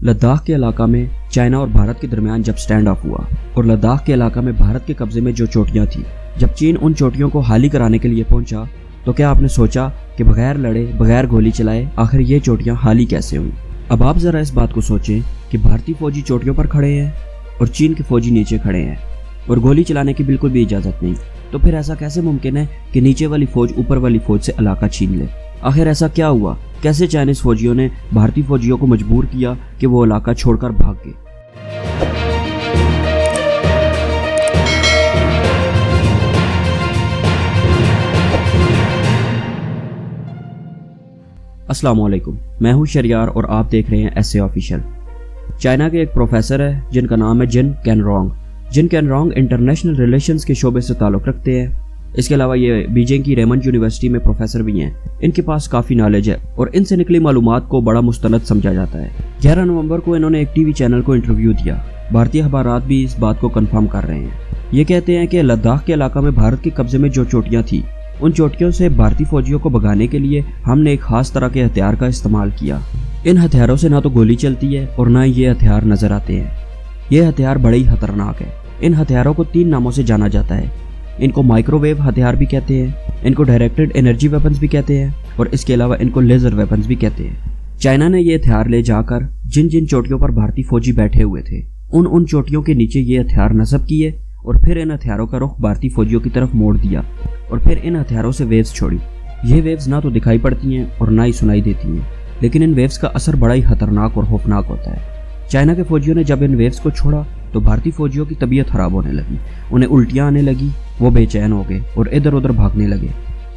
लद्दाख के इलाका में चाइना और भारत के दरमियान जब स्टैंड ऑफ हुआ और लद्दाख के इलाका में भारत के कब्जे में जो चोटियां थी, जब चीन उन चोटियों को हाली कराने के लिए पहुंचा, तो क्या आपने सोचा कि बगैर लड़े बगैर गोली चलाए आखिर ये चोटियां हाली कैसे हुई? अब आप जरा इस बात को सोचें कि भारतीय फौजी चोटियों पर खड़े हैं और चीन के फौजी नीचे खड़े हैं और गोली चलाने की बिल्कुल भी इजाजत नहीं। तो फिर ऐसा कैसे मुमकिन है कि नीचे वाली फौज ऊपर वाली फौज से इलाका छीन ले? आखिर ऐसा क्या हुआ? कैसे चाइनीज फौजियों ने भारतीय फौजियों को मजबूर किया कि वो इलाका छोड़कर भाग गए? अस्सलाम वालेकुम, मैं हूं शरियार और आप देख रहे हैं एसए ऑफिशियल। चाइना के एक प्रोफेसर है जिनका नाम है जिन कैनरोंग। जिन कैनरोंग इंटरनेशनल रिलेशंस के शोबे से ताल्लुक़ रखते हैं। इसके अलावा ये बीजिंग की रेमंड यूनिवर्सिटी में प्रोफेसर भी हैं। इनके पास काफ़ी नॉलेज है और इनसे निकली मालूमात को बड़ा मुस्तनद समझा जाता है। 11 नवंबर को इन्होंने एक टीवी चैनल को इंटरव्यू दिया। भारतीय अखबारात भी इस बात को कंफर्म कर रहे हैं। ये कहते हैं कि लद्दाख के इलाका में भारत के कब्जे में जो चोटियाँ थी, उन चोटियों से भारतीय फौजियों को भगाने के लिए हमने एक खास तरह के हथियार का इस्तेमाल किया। इन हथियारों से ना तो गोली चलती है और ना ये हथियार नजर आते हैं। ये हथियार बड़े ही खतरनाक है। इन हथियारों को 3 नामों से जाना जाता है। इनको माइक्रोवेव हथियार भी कहते हैं, इनको डायरेक्टेड एनर्जी वेपन्स भी कहते हैं और इसके अलावा इनको लेजर वेपन्स भी कहते हैं। चाइना ने ये हथियार ले जाकर जिन जिन चोटियों पर भारतीय फौजी बैठे हुए थे, उन चोटियों के नीचे ये हथियार नस्ब किए और फिर इन हथियारों का रुख भारतीय फौजियों की तरफ मोड़ दिया और फिर इन हथियारों से वेव्स छोड़ी। ये वेव्स ना तो दिखाई पड़ती हैं और ना ही सुनाई देती हैं, लेकिन इन वेव्स का असर बड़ा ही खतरनाक और खौफनाक होता है। चाइना के फौजियों ने जब इन वेव्स को छोड़ा तो भारतीय फौजियों की तबीयत खराब होने लगी, उन्हें उल्टियां आने लगी, वो बेचैन हो गए और इधर उधर भागने लगे।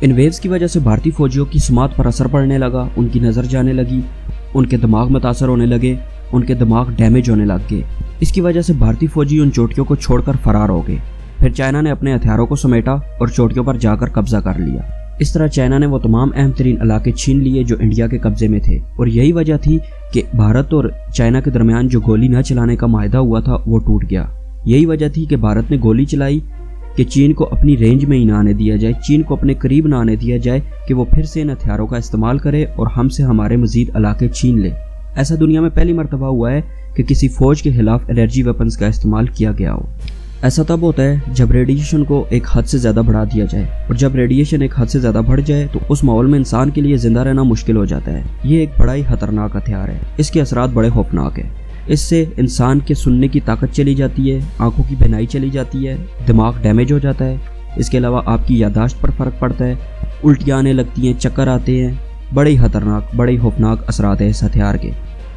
इन वेव्स की वजह से भारतीय फौजियों की समात पर असर पड़ने लगा, उनकी नज़र जाने लगी, उनके दिमाग मुतासर होने लगे, उनके दिमाग डैमेज होने लग गए। इसकी वजह से भारतीय फौजी उन चोटियों को छोड़कर फरार हो गए। फिर चाइना ने अपने हथियारों को समेटा और चोटियों पर जाकर कब्जा कर लिया। इस तरह चाइना ने वो तमाम अहम तरीन इलाके छीन लिए जो इंडिया के कब्जे में थे और यही वजह थी कि भारत और चाइना के दरमियान जो गोली न चलाने का माहिदा हुआ था वो टूट गया। यही वजह थी कि भारत ने गोली चलाई कि चीन को अपनी रेंज में ही ना आने दिया जाए, चीन को अपने करीब ना आने दिया जाए कि वो फिर से इन हथियारों का इस्तेमाल करे और हमसे हमारे मजीद इलाके छीन ले। ऐसा दुनिया में पहली मरतबा हुआ है कि किसी फौज के खिलाफ एनर्जी वेपन्स का इस्तेमाल किया गया हो। ऐसा तब होता है जब रेडिएशन को एक हद से ज़्यादा बढ़ा दिया जाए और जब रेडिएशन एक हद से ज़्यादा बढ़ जाए तो उस माहौल में इंसान के लिए ज़िंदा रहना मुश्किल हो जाता है। ये एक बड़ा ही खतरनाक हथियार है। इसके असरात बड़े खौफनाक है। इससे इंसान के सुनने की ताकत चली जाती है, आंखों की बीनाई चली जाती है, दिमाग डैमेज हो जाता है। इसके अलावा आपकी यादाश्त पर फ़र्क पड़ता है, उल्टियाँ आने लगती हैं, चक्कर आते हैं। बड़े ही खतरनाक, बड़े ही खौफनाक असरात है इस हथियार के।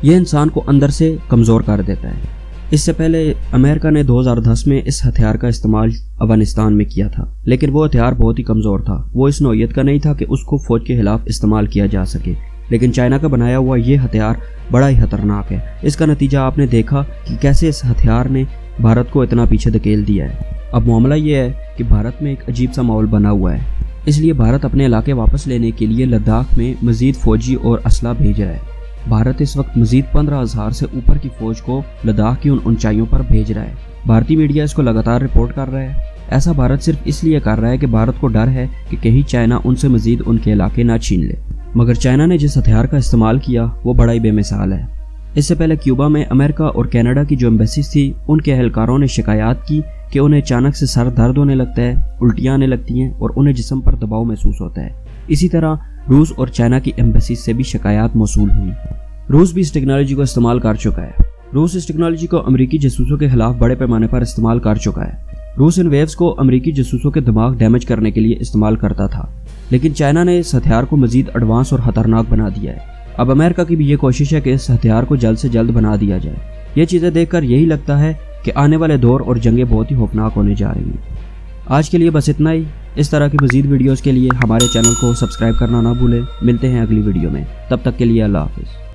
ये इंसान को अंदर से कमज़ोर कर देता है। इससे पहले अमेरिका ने 2010 में इस हथियार का इस्तेमाल अफगानिस्तान में किया था, लेकिन वो हथियार बहुत ही कमज़ोर था। वो इस नौइयत का नहीं था कि उसको फ़ौज के खिलाफ इस्तेमाल किया जा सके। लेकिन चाइना का बनाया हुआ ये हथियार बड़ा ही खतरनाक है। इसका नतीजा आपने देखा कि कैसे इस हथियार ने भारत को इतना पीछे धकेल दिया है। अब मामला ये है कि भारत में एक अजीब सा माहौल बना हुआ है, इसलिए भारत अपने इलाके वापस लेने के लिए लद्दाख में मज़ीद फ़ौजी और असला भेज रहा है। भारत इस वक्त मजीद 15,000 से ऊपर की फौज को लद्दाख की उन ऊंचाइयों पर भेज रहा है। भारतीय मीडिया इसको लगातार रिपोर्ट कर रहा है। ऐसा भारत सिर्फ इसलिए कर रहा है कि भारत को डर है कि कहीं चाइना उनसे मजीद उनके इलाके ना छीन ले। मगर चाइना ने जिस हथियार का इस्तेमाल किया वो बड़ा ही बेमिसाल है। इससे पहले क्यूबा में अमेरिका और कनाडा की जो एम्बेसीज थी, उनके एहलकारों ने शिकायत की कि उन्हें अचानक से सर दर्द होने लगता है, उल्टियाँ आने लगती हैं और उन्हें जिस्म पर दबाव महसूस होता है। इसी तरह रूस और चाइना की एम्बेसीज से भी शिकायत मौसूल हुई। रूस भी इस टेक्नोलॉजी को इस्तेमाल कर चुका है। रूस इस टेक्नोलॉजी को अमेरिकी जासूसों के खिलाफ बड़े पैमाने पर इस्तेमाल कर चुका है। रूस इन वेव्स को अमेरिकी जासूसों के दिमाग डैमेज करने के लिए इस्तेमाल करता था, लेकिन चाइना ने इस हथियार को मजीद एडवांस और खतरनाक बना दिया है। अब अमेरिका की भी ये कोशिश है कि इस हथियार को जल्द से जल्द बना दिया जाए। ये चीज़ें देखकर यही लगता है कि आने वाले दौर और जंगें बहुत ही खौफनाक होने जा रही हैं। आज के लिए बस इतना ही। इस तरह की मज़ीद वीडियोज़ के लिए हमारे चैनल को सब्सक्राइब करना ना भूलें। मिलते हैं अगली वीडियो में, तब तक के लिए अल्लाह हाफ़िज़।